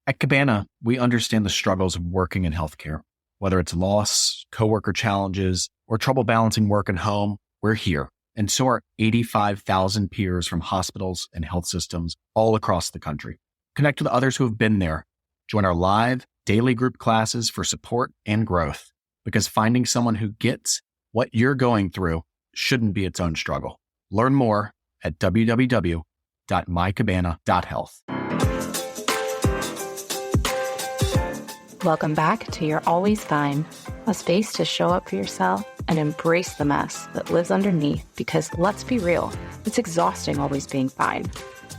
At Cabana, we understand the struggles of working in healthcare. Whether it's loss, coworker challenges, or trouble balancing work and home, we're here. And so are 85,000 peers from hospitals and health systems all across the country. Connect with others who have been there. Join our live, daily group classes for support and growth. Because finding someone who gets what you're going through shouldn't be its own struggle. Learn more at www.mycabana.health. Welcome back to You're Always Fine, a space to show up for yourself and embrace the mess that lives underneath because, let's be real, it's exhausting always being fine.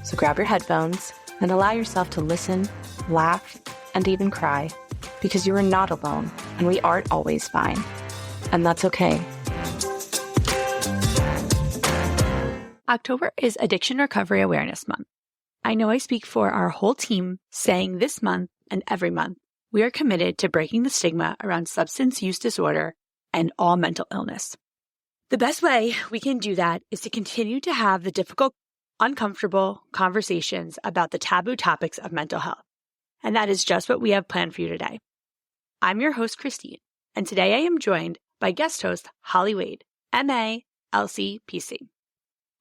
So grab your headphones and allow yourself to listen, laugh, and even cry because you are not alone and we aren't always fine. And that's okay. October is Addiction Recovery Awareness Month. I know I speak for our whole team saying this month and every month, we are committed to breaking the stigma around substance use disorder and all mental illness. The best way we can do that is to continue to have the difficult, uncomfortable conversations about the taboo topics of mental health. And that is just what we have planned for you today. I'm your host, Christine, and today I am joined by guest host Holly Wade, MA, LCPC.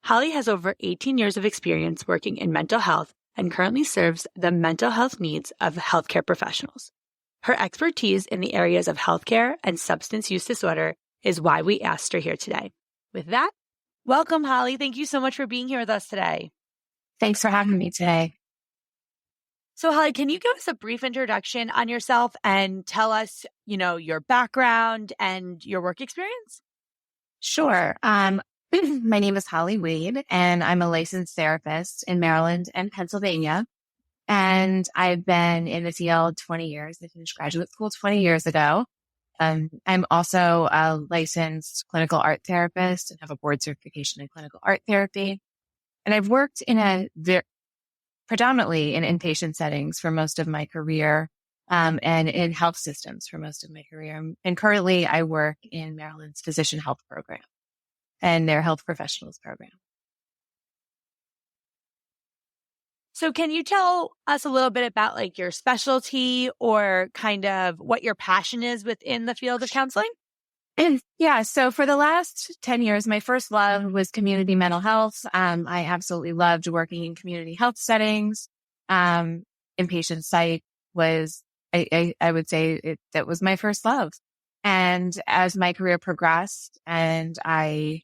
Holly has over 18 years of experience working in mental health and currently serves the mental health needs of healthcare professionals. Her expertise in the areas of healthcare and substance use disorder is why we asked her here today. With that, welcome, Holly. Thank you so much for being here with us today. Thanks for having me today. So, Holly, can you give us a brief introduction on yourself and tell us, your background and your work experience? Sure. My name is Holly Wade, and I'm a licensed therapist in Maryland and Pennsylvania. And I've been in the field 20 years. I finished graduate school 20 years ago. I'm also a licensed clinical art therapist and have a board certification in clinical art therapy. And I've worked in predominantly in inpatient settings for most of my career, and in health systems for most of my career. And currently I work in Maryland's physician health program and their health professionals program. So can you tell us a little bit about your specialty or kind of what your passion is within the field of counseling? Yeah. So for the last 10 years, my first love was community mental health. I absolutely loved working in community health settings. Inpatient psych was, I would say that was my first love. And as my career progressed and I,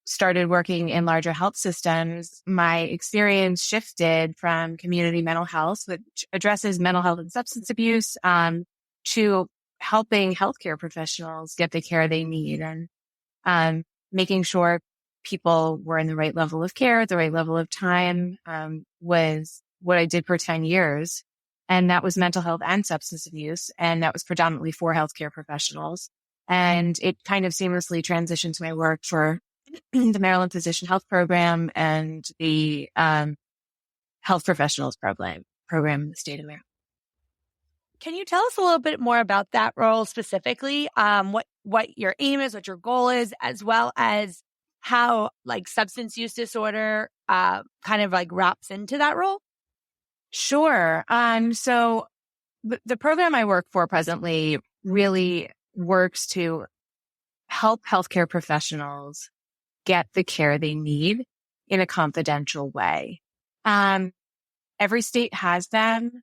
started working in larger health systems, my experience shifted from community mental health, which addresses mental health and substance abuse, to helping healthcare professionals get the care they need and making sure people were in the right level of care, the right level of time, was what I did for 10 years. And that was mental health and substance abuse. And that was predominantly for healthcare professionals. And it kind of seamlessly transitioned to my work for the Maryland Physician Health Program and the Health Professionals Program in the state of Maryland. Can you tell us a little bit more about that role specifically? What your aim is, what your goal is, as well as how substance use disorder kind of wraps into that role? Sure. So the program I work for presently really works to help healthcare professionals get the care they need in a confidential way. Every state has them,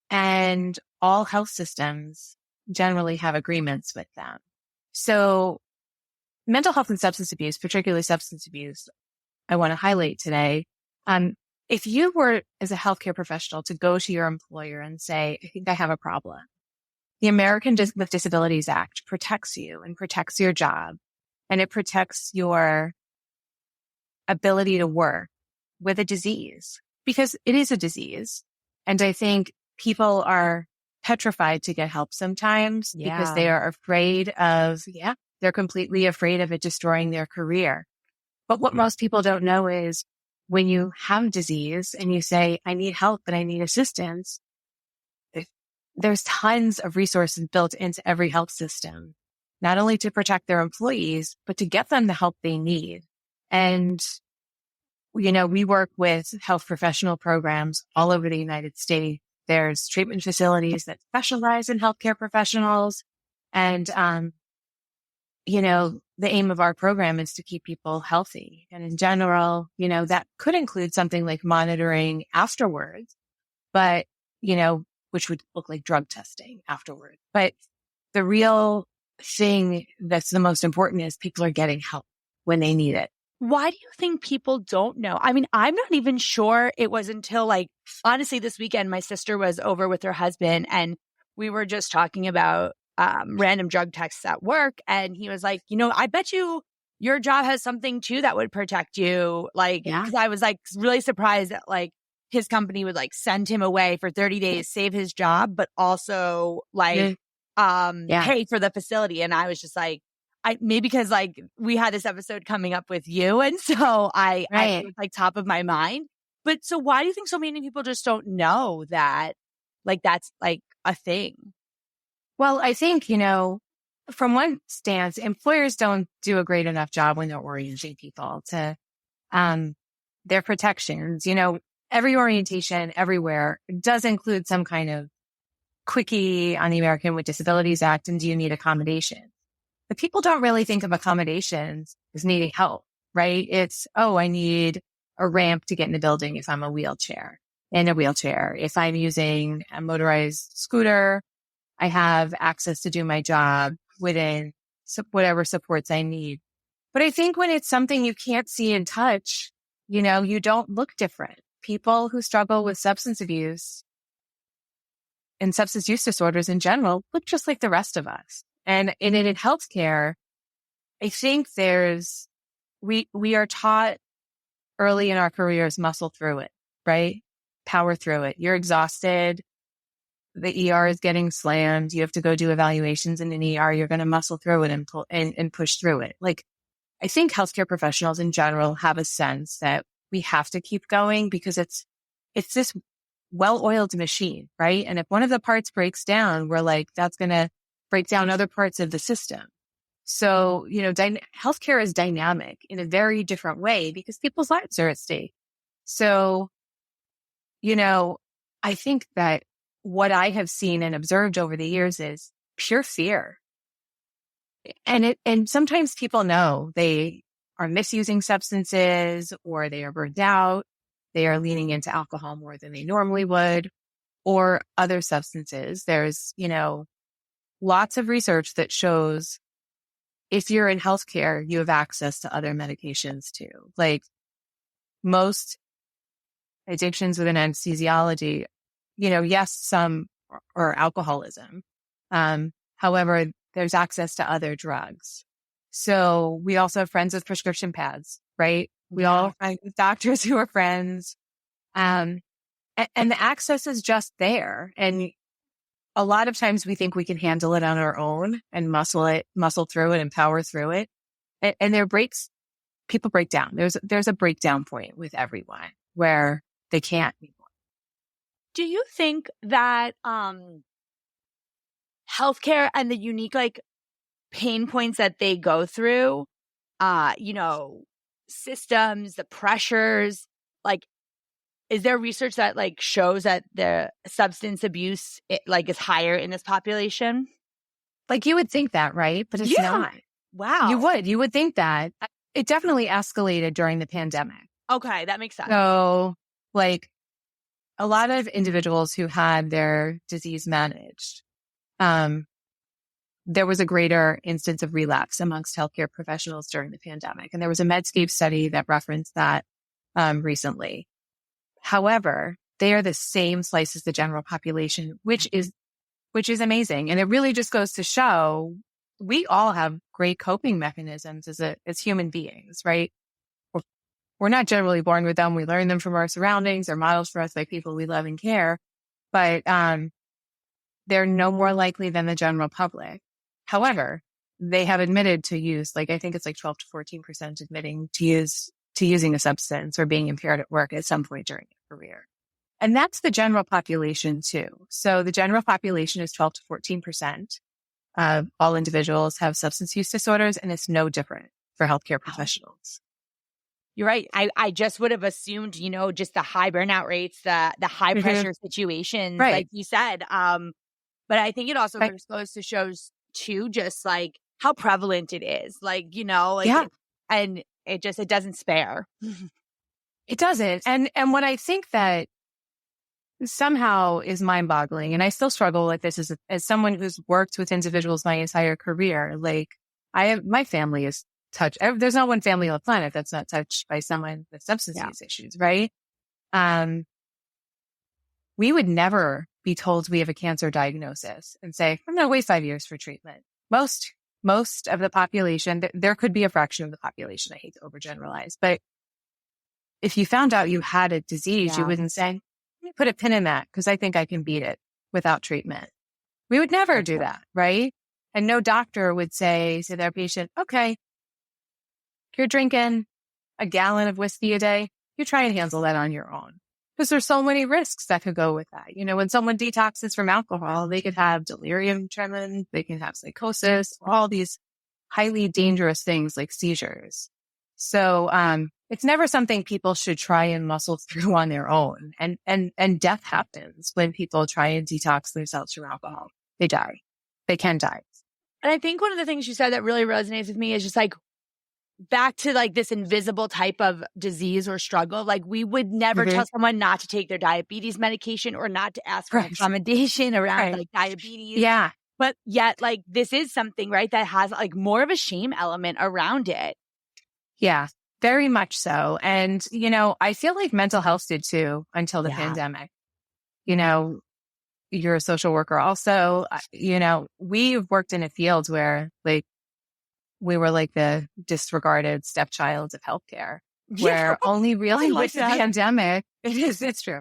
and all health systems generally have agreements with them. So mental health and substance abuse, particularly substance abuse, I want to highlight today. If you were, as a healthcare professional, to go to your employer and say, I think I have a problem, the American with Disabilities Act protects you and protects your job, and it protects your ability to work with a disease, because it is a disease. And I think people are petrified to get help sometimes because they are afraid of, they're completely afraid of it destroying their career. But what most people don't know is when you have disease and you say, I need help and I need assistance, there's tons of resources built into every health system, not only to protect their employees, but to get them the help they need. And we work with health professional programs all over the United States. There's treatment facilities that specialize in healthcare professionals. And, the aim of our program is to keep people healthy. And in general, that could include something like monitoring afterwards, but, which would look like drug testing afterwards. But the real thing that's the most important is people are getting help when they need it. Why do you think people don't know? I mean, I'm not even sure it was until honestly, this weekend, my sister was over with her husband and we were just talking about random drug tests at work. And he was like, I bet your job has something too that would protect you. Because I was really surprised that his company would send him away for 30 days, save his job, but also pay for the facility. And I was just maybe because we had this episode coming up with you. And so I it was top of my mind. But so why do you think so many people just don't know that that's a thing? Well, I think, from one stance, employers don't do a great enough job when they're orienting people to their protections. Every orientation everywhere does include some kind of quickie on the American with Disabilities Act. And do you need accommodation? But people don't really think of accommodations as needing help, right? It's, I need a ramp to get in the building if I'm in a wheelchair. If I'm using a motorized scooter, I have access to do my job within whatever supports I need. But I think when it's something you can't see and touch, you don't look different. People who struggle with substance abuse and substance use disorders in general look just like the rest of us. And in healthcare, I think we are taught early in our careers, muscle through it, right? Power through it. You're exhausted. The ER is getting slammed. You have to go do evaluations in an ER. You're going to muscle through it and push through it. I think healthcare professionals in general have a sense that we have to keep going because it's this well-oiled machine, right? And if one of the parts breaks down, we're that's going to break down other parts of the system. So, healthcare is dynamic in a very different way because people's lives are at stake. So, I think that what I have seen and observed over the years is pure fear. And sometimes people know they are misusing substances or they are burned out. They are leaning into alcohol more than they normally would or other substances. There's, lots of research that shows if you're in healthcare, you have access to other medications too. Most addictions within anesthesiology, yes, some or alcoholism. However, there's access to other drugs. So we also have friends with prescription pads, right? We all find doctors who are friends. And the access is just there. And a lot of times we think we can handle it on our own and muscle through it and power through it. And people break down. There's a breakdown point with everyone where they can't anymore. Do you think that healthcare and the unique pain points that they go through, systems, the pressures, is there research that shows that the substance abuse is higher in this population? You would think that, right? But it's not. Wow. You would think that. It definitely escalated during the pandemic. Okay, that makes sense. So a lot of individuals who had their disease managed, there was a greater instance of relapse amongst healthcare professionals during the pandemic. And there was a Medscape study that referenced that recently. However, they are the same slice as the general population, which is amazing. And it really just goes to show we all have great coping mechanisms as human beings, right? We're not generally born with them. We learn them from our surroundings. They're models for us by people we love and care. But they're no more likely than the general public. However, they have admitted to use, I think it's 12 to 14% admitting to using a substance or being impaired at work at some point during their career. And that's the general population too. So the general population is 12 to 14%. All individuals have substance use disorders, and it's no different for healthcare professionals. You're right. I just would have assumed, just the high burnout rates, the high pressure situations, Right. like you said. But I think it also just goes to shows too, just like how prevalent it is, and it doesn't spare. It doesn't. And what I think that somehow is mind-boggling, and I still struggle with this as someone who's worked with individuals my entire career. Like my family is touched. There's not one family on the planet that's not touched by someone with substance use issues, right? We would never be told we have a cancer diagnosis and say, I'm going to wait 5 years for treatment. Most of the population, there could be a fraction of the population. I hate to overgeneralize, but if you found out you had a disease, you wouldn't say, let me put a pin in that because I think I can beat it without treatment. We would never do that, right? And no doctor would say to their patient, okay, you're drinking a gallon of whiskey a day, you try and handle that on your own. Because there's so many risks that could go with that. When someone detoxes from alcohol, they could have delirium tremens, they can have psychosis, all these highly dangerous things like seizures. So, it's never something people should try and muscle through on their own. And death happens when people try and detox themselves from alcohol. They die. They can die. And I think one of the things you said that really resonates with me is just like back to like this invisible type of disease or struggle. Like we would never tell someone not to take their diabetes medication or not to ask for an accommodation around like diabetes. Yeah. But yet like this is something, right, that has like more of a shame element around it. Yeah, very much so. And, I feel like mental health did too until the pandemic. You're a social worker also. We've worked in a field where like we were like the disregarded stepchild of healthcare, where only really with the pandemic, it's true.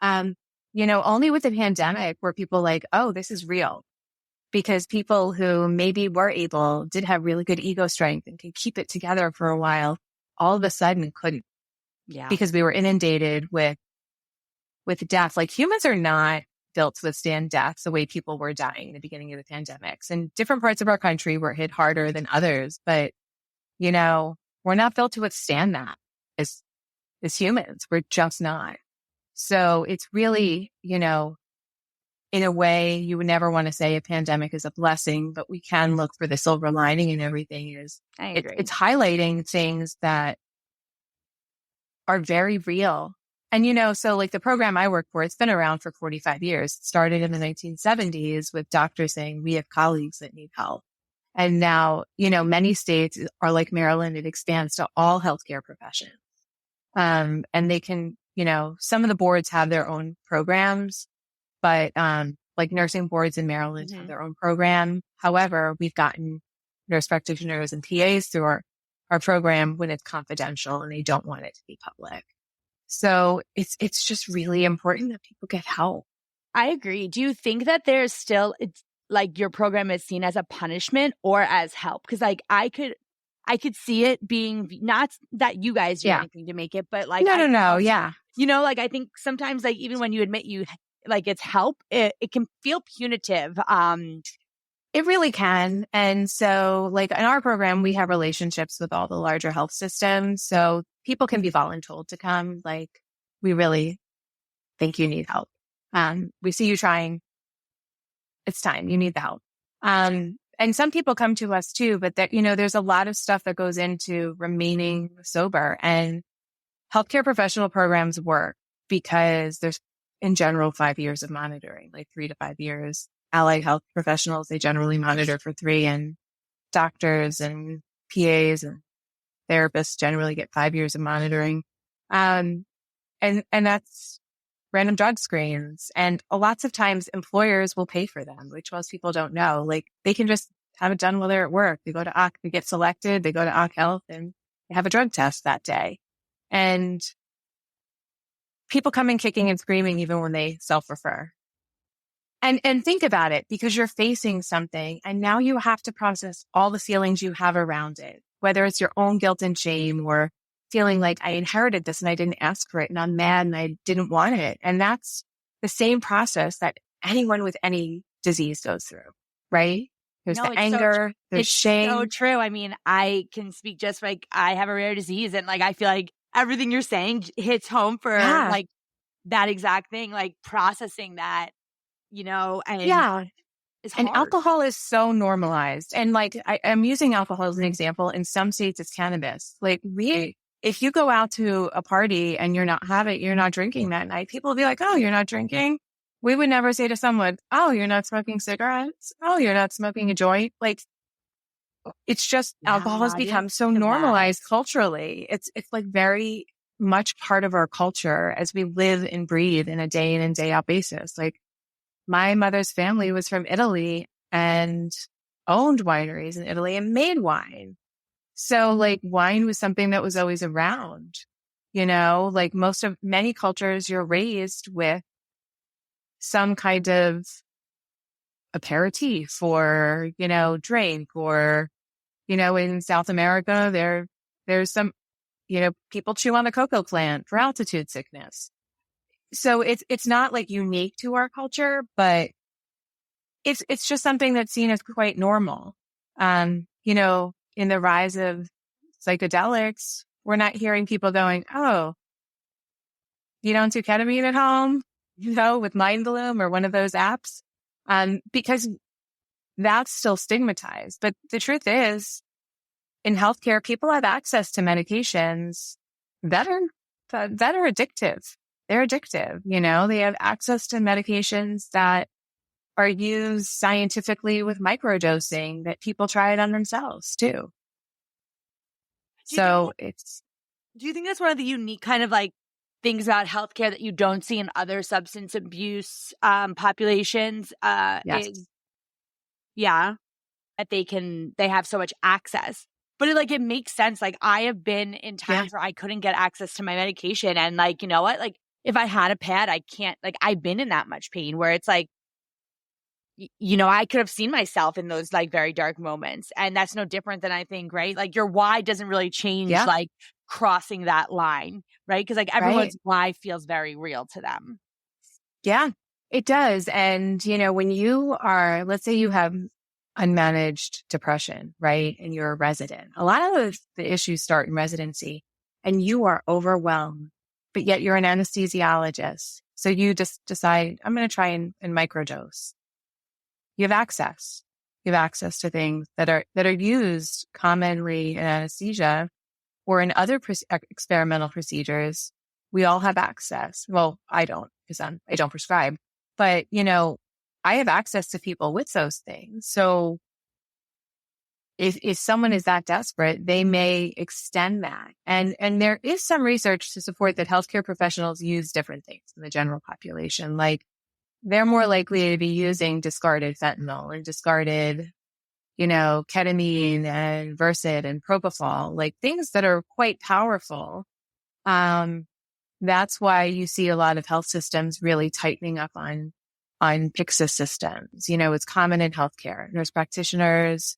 Only with the pandemic were people like, oh, this is real. Because people who maybe did have really good ego strength and could keep it together for a while, all of a sudden couldn't. Yeah. Because we were inundated with death. Like humans are not built to withstand death the way people were dying in the beginning of the pandemics. And different parts of our country were hit harder than others. But, we're not built to withstand that as humans. We're just not. So it's really, in a way, you would never want to say a pandemic is a blessing, but we can look for the silver lining in everything. It's highlighting things that are very real. And, so like the program I work for, it's been around for 45 years. It started in the 1970s with doctors saying, we have colleagues that need help. And now, many states are like Maryland. It expands to all healthcare professions. And they can, some of the boards have their own programs, but like nursing boards in Maryland have their own program. However, we've gotten nurse practitioners and PAs through our program when it's confidential and they don't want it to be public. So it's just really important that people get help. I agree. Do you think that there's still, it's like your program is seen as a punishment or as help? Because like I could see it being, not that you guys do anything to make it, but like no. Yeah. Like I think sometimes like even when you admit like it's help, it can feel punitive. It really can. And so like in our program, we have relationships with all the larger health systems. So people can be voluntold to come. Like, we really think you need help. We see you trying. It's time. You need the help. And some people come to us too, but there's a lot of stuff that goes into remaining sober, and healthcare professional programs work because there's in general 5 years of monitoring, like 3 to 5 years. Allied health professionals, they generally monitor for 3, and doctors and PAs and therapists generally get 5 years of monitoring. And that's random drug screens. And lots of times employers will pay for them, which most people don't know. Like they can just have it done while they're at work. They go to OC, they get selected, they go to OC Health and they have a drug test that day. And people come in kicking and screaming even when they self-refer. And think about it, because you're facing something and now you have to process all the feelings you have around it, whether it's your own guilt and shame or feeling like I inherited this and I didn't ask for it and I'm mad and I didn't want it. And that's the same process that anyone with any disease goes through, right? There's No, the anger, there's it's so shame. true. I mean, I can speak just like I have a rare disease, and like I feel like everything you're saying hits home for Yeah. like that exact thing, like processing that, and Yeah. it's And hard. alcohol is so normalized. And like, I'm using alcohol as an example. In some states, it's cannabis. Like if you go out to a party and you're not drinking that night, people will be like, oh, you're not drinking. We would never say to someone, oh, you're not smoking cigarettes. Oh, you're not smoking a joint. Like, it's just Yeah, alcohol has I didn't become so think of that. normalized culturally. It's like very much part of our culture as we live and breathe in a day in and day out basis. Like, my mother's family was from Italy and owned wineries in Italy and made wine. So like wine was something that was always around, like many cultures, you're raised with some kind of aperitif or, drink or, in South America, there's some, people chew on the cocoa plant for altitude sickness. So it's not like unique to our culture, but it's just something that's seen as quite normal. In the rise of psychedelics, we're not hearing people going, oh, you don't do ketamine at home, with Mind Bloom or one of those apps, because that's still stigmatized. But the truth is, in healthcare, people have access to medications that are addictive. They're addictive. They have access to medications that are used scientifically with microdosing that people try it on themselves too. Do you think So do you think that's one of the unique kind of like things about healthcare that you don't see in other substance abuse populations? yes, Is that they have so much access. But it makes sense. Like I have been in yeah, times where I couldn't get access to my medication, and like, you know what? Like if I had a pad, I can't. Like I've been in that much pain where it's like, I could have seen myself in those like very dark moments, and that's no different than I think, right? Like your why doesn't really change, yeah, like crossing that line, right? Because like right. everyone's why feels very real to them. Yeah, it does. And, when you are, let's say you have unmanaged depression, right? And you're a resident, a lot of the issues start in residency and you are overwhelmed, but yet you're an anesthesiologist. So you just decide, I'm going to try and microdose. You have access. You have access to things that are used commonly in anesthesia or in other experimental procedures. We all have access. Well, I don't because I don't prescribe, but I have access to people with those things. So if someone is that desperate, they may extend that. And there is some research to support that healthcare professionals use different things in the general population. Like they're more likely to be using discarded fentanyl and discarded, ketamine and Versed and propofol, like things that are quite powerful. That's why you see a lot of health systems really tightening up on PICSA systems. It's common in healthcare. Nurse practitioners,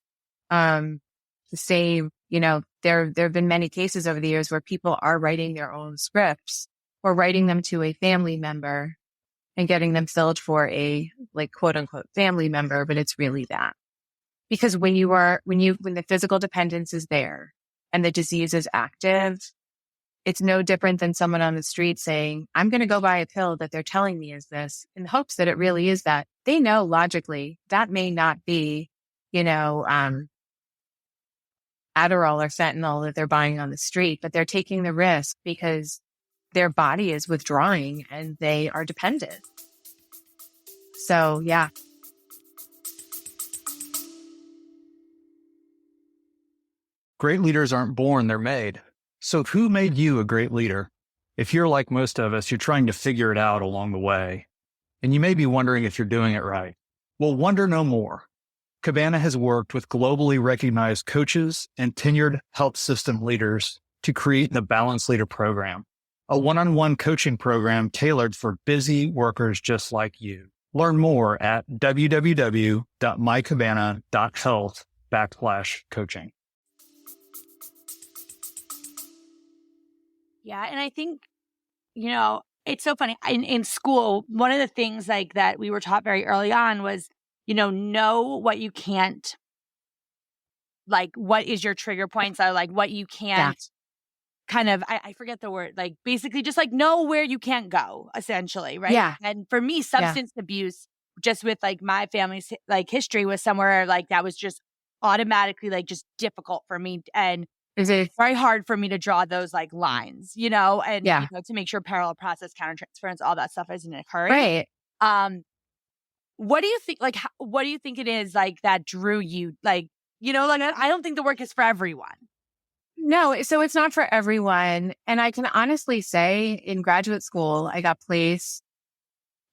say, there have been many cases over the years where people are writing their own scripts or writing them to a family member and getting them filled for a like quote unquote family member, but it's really that. Because when the physical dependence is there and the disease is active, it's no different than someone on the street saying, I'm going to go buy a pill that they're telling me is this in the hopes that it really is that. They know logically that may not be, Adderall or fentanyl that they're buying on the street, but they're taking the risk because their body is withdrawing and they are dependent. So, yeah. Great leaders aren't born, they're made. So who made you a great leader? If you're like most of us, you're trying to figure it out along the way, and you may be wondering if you're doing it right. Well, wonder no more. Cabana has worked with globally recognized coaches and tenured health system leaders to create the Balanced Leader Program, a one-on-one coaching program tailored for busy workers just like you. Learn more at www.mycabana.health/coaching. Yeah. And I think, it's so funny. In school, one of the things like that we were taught very early on was know what you can't, like, what is your trigger points are, like, what you can't kind of, I forget the word, like, basically just like know where you can't go, essentially, right? Yeah. And for me, substance abuse, just with like my family's like history, was somewhere like that was just automatically like just difficult for me, and Is it? very hard for me to draw those like lines, and Yeah. to make sure parallel process, countertransference, all that stuff isn't occurring. Right. What do you think? Like, what do you think it is like that drew you? Like, like I don't think the work is for everyone. No, so it's not for everyone. And I can honestly say in graduate school, I got placed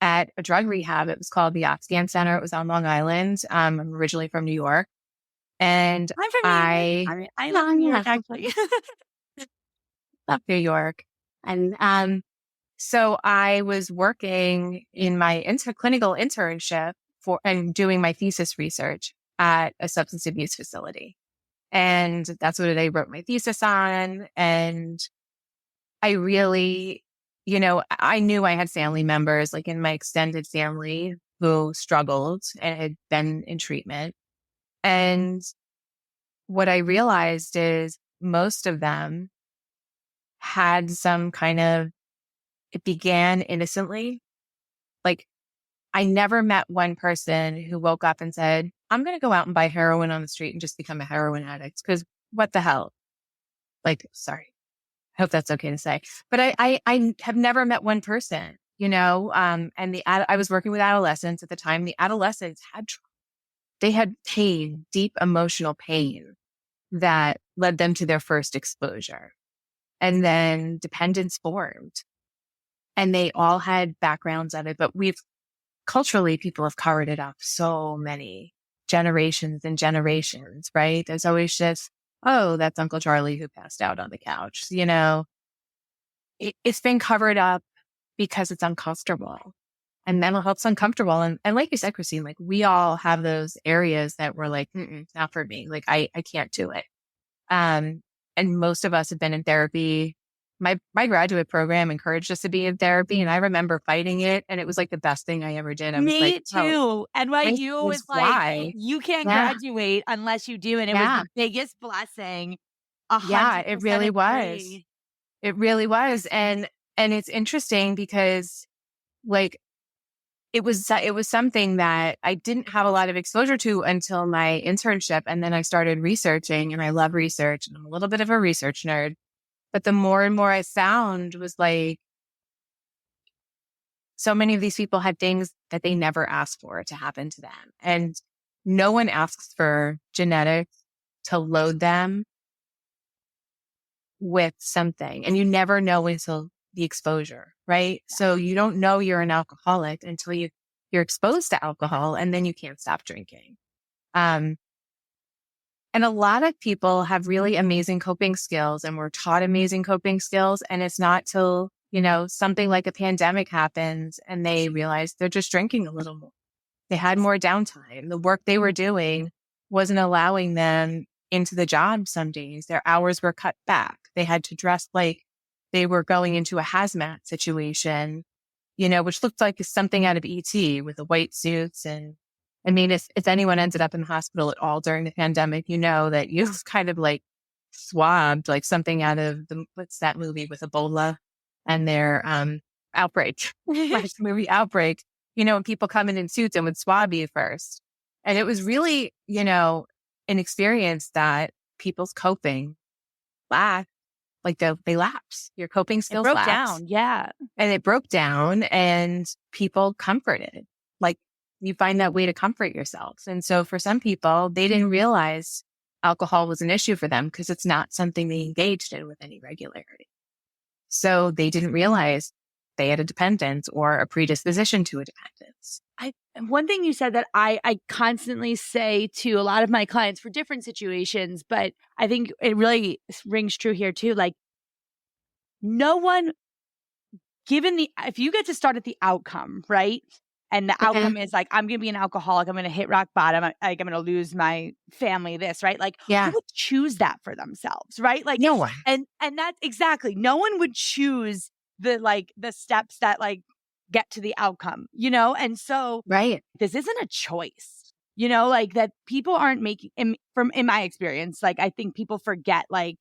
at a drug rehab. It was called the Opscan Center. It was on Long Island. I'm originally from New York. And I'm from New York. I live in New York, actually. love New York. And so I was working in my clinical internship and doing my thesis research at a substance abuse facility. And that's what I wrote my thesis on. And I really, I knew I had family members like in my extended family who struggled and had been in treatment. And what I realized is most of them had some kind of, it began innocently. Like I never met one person who woke up and said, I'm going to go out and buy heroin on the street and just become a heroin addict. Cause what the hell? Like, sorry. I hope that's okay to say, but I have never met one person, and I was working with adolescents at the time. The adolescents they had pain, deep emotional pain that led them to their first exposure. And then dependence formed and they all had backgrounds of it, but culturally, people have covered it up so many generations and generations, right? There's always just, oh, that's Uncle Charlie who passed out on the couch. It's been covered up because it's uncomfortable and mental health's uncomfortable. And like you said, Christine, like we all have those areas that we're like, not for me. Like I can't do it. And most of us have been in therapy. My graduate program encouraged us to be in therapy. And I remember fighting it. And it was like the best thing I ever did. I was Me like, too. NYU was like, why? you can't graduate unless you do. And it was the biggest blessing. It really was. Agree. It really was. And it's interesting because like it was something that I didn't have a lot of exposure to until my internship. And then I started researching and I love research and I'm a little bit of a research nerd. But the more and more I found was like, so many of these people had things that they never asked for to happen to them. And no one asks for genetics to load them with something. And you never know until the exposure, right? So you don't know you're an alcoholic until you're exposed to alcohol and then you can't stop drinking. And a lot of people have really amazing coping skills and were taught amazing coping skills. And it's not till, something like a pandemic happens and they realize they're just drinking a little more. They had more downtime. The work they were doing wasn't allowing them into the job some days. Their hours were cut back. They had to dress like they were going into a hazmat situation, which looked like something out of ET with the white suits. And I mean, if anyone ended up in the hospital at all during the pandemic, that you've kind of like swabbed like something out of what's that movie with Ebola and their Outbreak, like the movie Outbreak, and people come in suits and would swab you first. And it was really, an experience that people's coping they lapse. Your coping skills broke lapse. Down. Yeah. And it broke down and people comforted. Like you find that way to comfort yourselves. And so for some people, they didn't realize alcohol was an issue for them because it's not something they engaged in with any regularity. So they didn't realize they had a dependence or a predisposition to a dependence. One thing you said that I constantly say to a lot of my clients for different situations, but I think it really rings true here too. Like no one, if you get to start at the outcome, right? And the outcome is like, I'm going to be an alcoholic. I'm going to hit rock bottom. I'm going to lose my family, this, right? Like who would choose that for themselves, right? Like no one. And that's exactly, no one would choose the steps that like get to the outcome, And so right. this isn't a choice. like that people aren't making, in my experience, like I think people forget, like,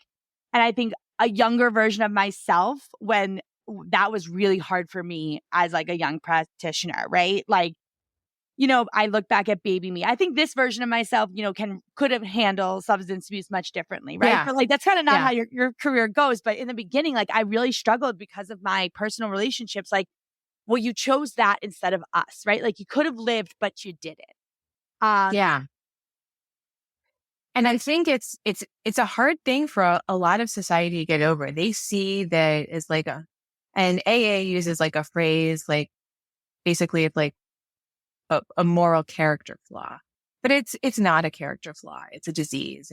and I think a younger version of myself when that was really hard for me as like a young practitioner, right? Like, I look back at baby me. I think this version of myself, could have handled substance abuse much differently, right? Yeah. But like that's kind of not Yeah. how your career goes. But in the beginning, like I really struggled because of my personal relationships. Like, well, you chose that instead of us, right? Like you could have lived, but you didn't. Yeah. And I think it's a hard thing for a lot of society to get over. They see that as like and AA uses like a phrase, like basically it's like a moral character flaw, but it's not a character flaw. It's a disease.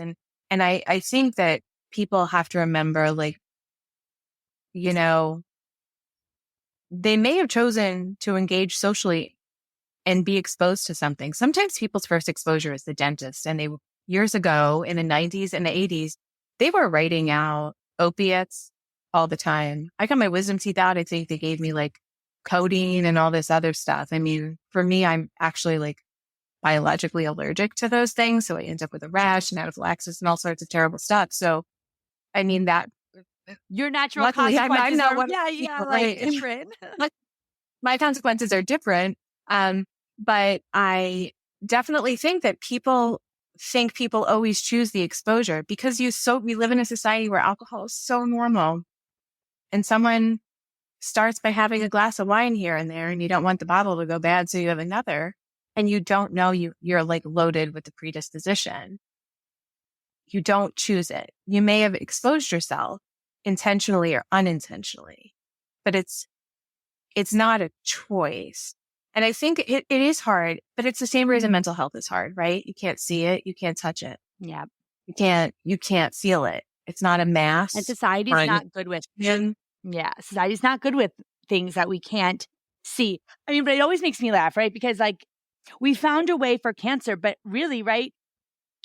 And I think that people have to remember, like, they may have chosen to engage socially and be exposed to something. Sometimes people's first exposure is the dentist, and they years ago in the 90s and the 80s, they were writing out opiates all the time. I got my wisdom teeth out. I think they gave me like codeine and all this other stuff. I mean, for me, I'm actually like biologically allergic to those things. So I end up with a rash and anaphylaxis and all sorts of terrible stuff. So, I mean, that Your natural luckily I'm consequences not are, one of yeah, those yeah, people, like right? different. My consequences are different. But I definitely think that people always choose the exposure because we live in a society where alcohol is so normal, and someone starts by having a glass of wine here and there, and you don't want the bottle to go bad. So you have another, and you don't know you're like loaded with the predisposition. You don't choose it. You may have exposed yourself intentionally or unintentionally, but it's not a choice. And I think it is hard, but it's the same reason mental health is hard, right? You can't see it. You can't touch it. Yeah. You can't feel it. It's not a mass. And society's Right. not good with, society's not good with things that we can't see. I mean, but it always makes me laugh, right? Because like we found a way for cancer, but really, right?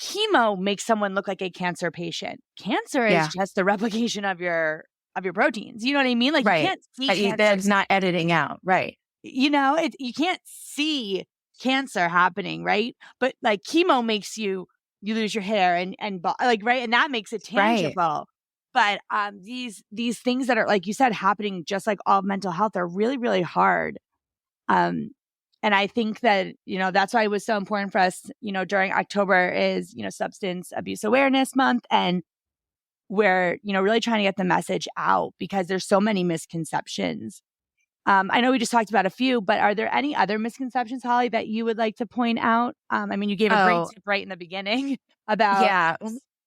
Chemo makes someone look like a cancer patient. Cancer is Yeah. just the replication of your proteins. You know what I mean? Like you Right. can't see cancer. That's not editing out. Right. You can't see cancer happening, right? But like chemo makes you lose your hair and like, right, and that makes it Right. tangible. But these things that are, like you said, happening just like all mental health are really, really hard. And I think that, that's why it was so important for us, during October is, Substance Abuse Awareness Month. And we're, really trying to get the message out because there's so many misconceptions. I know we just talked about a few, but are there any other misconceptions, Holly, that you would like to point out? I mean, you gave a great tip right in the beginning about. Yeah.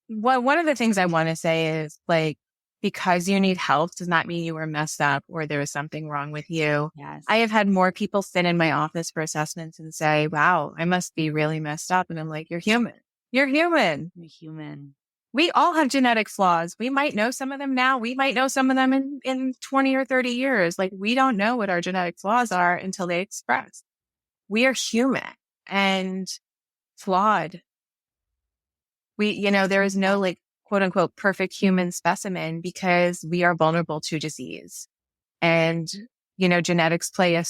Well, one of the things I want to say is, like, because you need help does not mean you were messed up or there was something wrong with you. Yes. I have had more people sit in my office for assessments and say, wow, I must be really messed up. And I'm like, you're human. You're human. You're human. We all have genetic flaws. We might know some of them now. We might know some of them in 20 or 30 years. Like, we don't know what our genetic flaws are until they express. We are human and flawed. There is no like quote unquote perfect human specimen because we are vulnerable to disease. And, genetics play a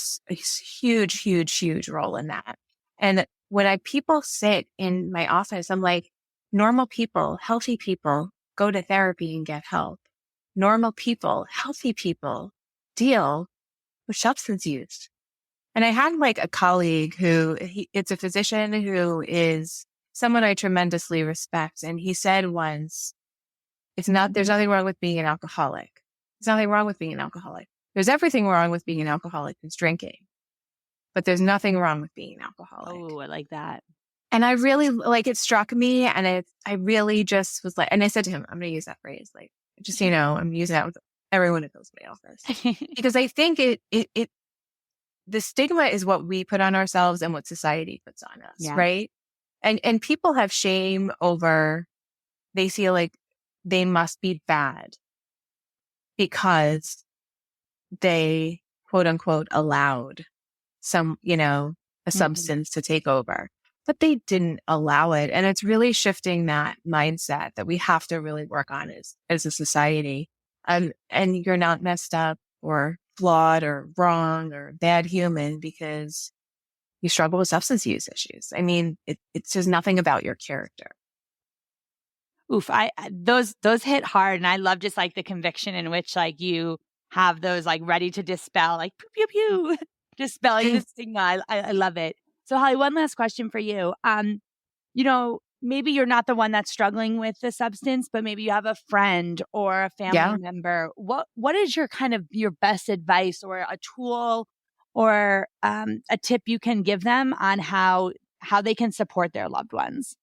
huge, huge, huge role in that. And when people sit in my office, I'm like, normal people, healthy people go to therapy and get help. Normal people, healthy people deal with substance use. And I had like a colleague it's a physician who is someone I tremendously respect. And he said once, there's nothing wrong with being an alcoholic. There's nothing wrong with being an alcoholic. There's everything wrong with being an alcoholic who's drinking, but there's nothing wrong with being an alcoholic. Oh, I like that. And I really, like, it struck me, and I really just was like, and I said to him, I'm going to use that phrase, like, just, I'm using that with everyone who goes to my office. Because I think the stigma is what we put on ourselves and what society puts on us, right? And people have shame over, they feel like they must be bad because they, quote unquote, allowed some, a substance to take over. But they didn't allow it. And it's really shifting that mindset that we have to really work on as a society. And you're not messed up or flawed or wrong or bad human because you struggle with substance use issues. I mean, it's just nothing about your character. Oof, those hit hard, and I love just like the conviction in which like you have those like ready to dispel, like pew pew pew, dispelling the stigma. I love it. So Holly, one last question for you. Maybe you're not the one that's struggling with the substance, but maybe you have a friend or a family member. What is your kind of your best advice or a tool or a tip you can give them on how they can support their loved ones?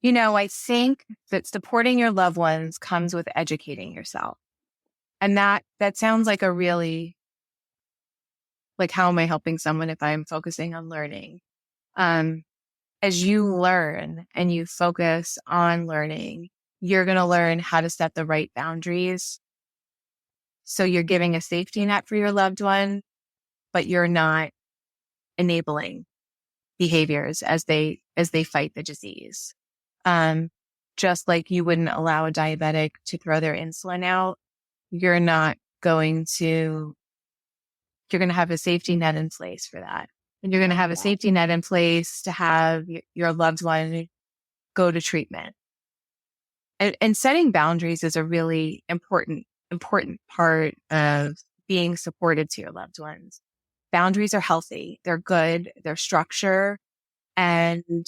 I think that supporting your loved ones comes with educating yourself. And that sounds like a really, like, how am I helping someone if I'm focusing on learning? As you learn and you focus on learning, you're going to learn how to set the right boundaries. So you're giving a safety net for your loved one, but you're not enabling behaviors as they fight the disease. Just like you wouldn't allow a diabetic to throw their insulin out, you're going to have a safety net in place for that. And you're going to have a safety net in place to have your loved one go to treatment. And setting boundaries is a really important part of being supported to your loved ones. Boundaries are healthy. They're good. They're structure. And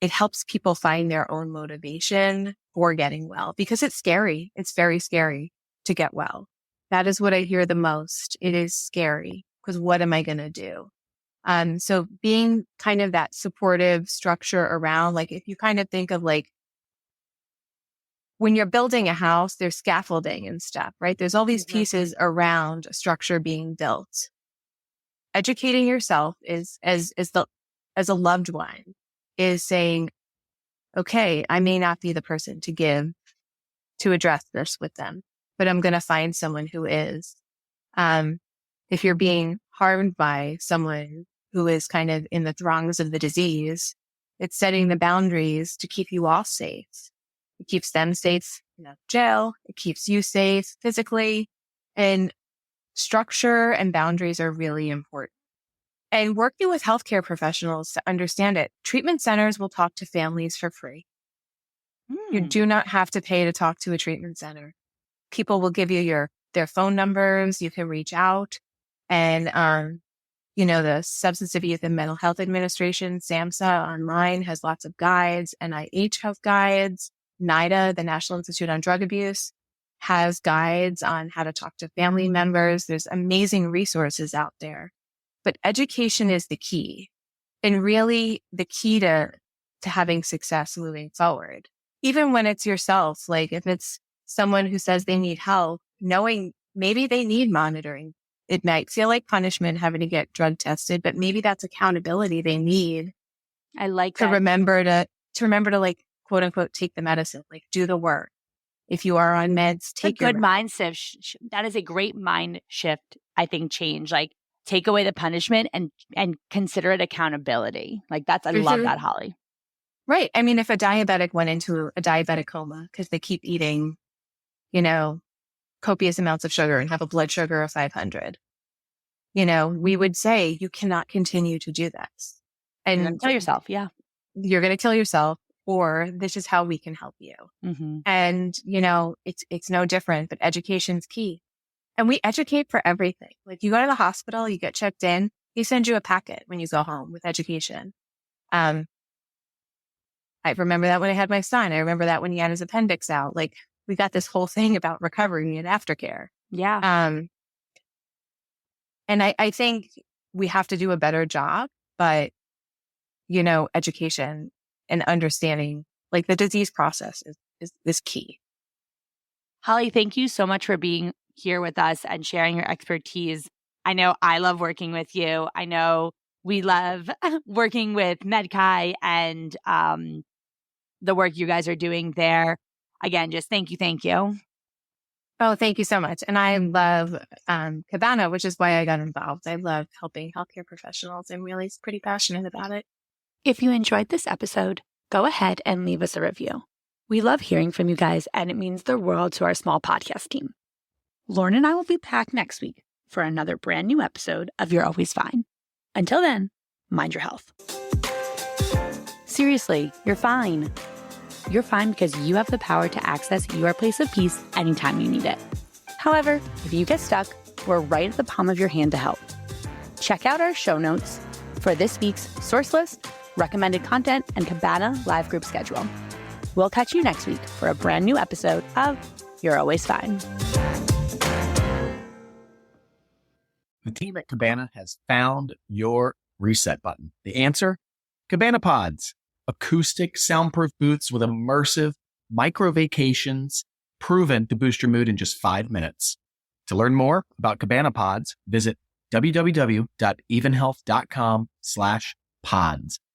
it helps people find their own motivation for getting well, because it's scary. It's very scary to get well. That is what I hear the most. It is scary because what am I going to do? So being kind of that supportive structure around, like if you kind of think of like when you're building a house, there's scaffolding and stuff, right? There's all these pieces around a structure being built. Educating yourself is as a loved one is saying, okay, I may not be the person to address this with them, but I'm going to find someone who is. If you're being harmed by someone who is kind of in the throngs of the disease, it's setting the boundaries to keep you all safe. It keeps them safe in jail. It keeps you safe physically. And structure and boundaries are really important. And working with healthcare professionals to understand it, treatment centers will talk to families for free. You do not have to pay to talk to a treatment center. People will give you their phone numbers. You can reach out. And, the Substance Abuse and Mental Health Administration, SAMHSA online has lots of guides. NIH has guides. NIDA, the National Institute on Drug Abuse, has guides on how to talk to family members. There's amazing resources out there. But education is the key, and really the key to having success moving forward. Even when it's yourself, like if it's someone who says they need help, knowing maybe they need monitoring. It might feel like punishment having to get drug tested, but maybe that's accountability they need. I like to that. remember to like, quote unquote, take the medicine, like do the work. If you are on meds, take a good mindset. That is a great mind shift, I think, change. Like take away the punishment and consider it accountability. Like I love that, Holly. Right. I mean, if a diabetic went into a diabetic coma because they keep eating, copious amounts of sugar and have a blood sugar of 500, we would say you cannot continue to do this. And you're going to kill yourself. Yeah. You're going to kill yourself, or this is how we can help you. Mm-hmm. And, it's no different, but education's key. And we educate for everything. Like you go to the hospital, you get checked in, they send you a packet when you go home with education. I remember that when I had my son. I remember that when he had his appendix out. Like we got this whole thing about recovery and aftercare. Yeah. And I think we have to do a better job, but, education and understanding like the disease process is key. Holly, thank you so much for being here with us and sharing your expertise. I know I love working with you. I know we love working with MedChi and the work you guys are doing there. Again, just thank you. Oh, thank you so much. And I love Cabana, which is why I got involved. I love helping healthcare professionals. I'm really pretty passionate about it. If you enjoyed this episode, go ahead and leave us a review. We love hearing from you guys, and it means the world to our small podcast team. Lauren and I will be back next week for another brand new episode of You're Always Fine. Until then, mind your health. Seriously, you're fine. You're fine because you have the power to access your place of peace anytime you need it. However, if you get stuck, we're right at the palm of your hand to help. Check out our show notes for this week's source list, recommended content, and Cabana live group schedule. We'll catch you next week for a brand new episode of You're Always Fine. The team at Cabana has found your reset button. The answer? Cabana Pods, acoustic soundproof booths with immersive micro vacations proven to boost your mood in just 5 minutes. To learn more about Cabana Pods, visit www.evenhealth.com/pods.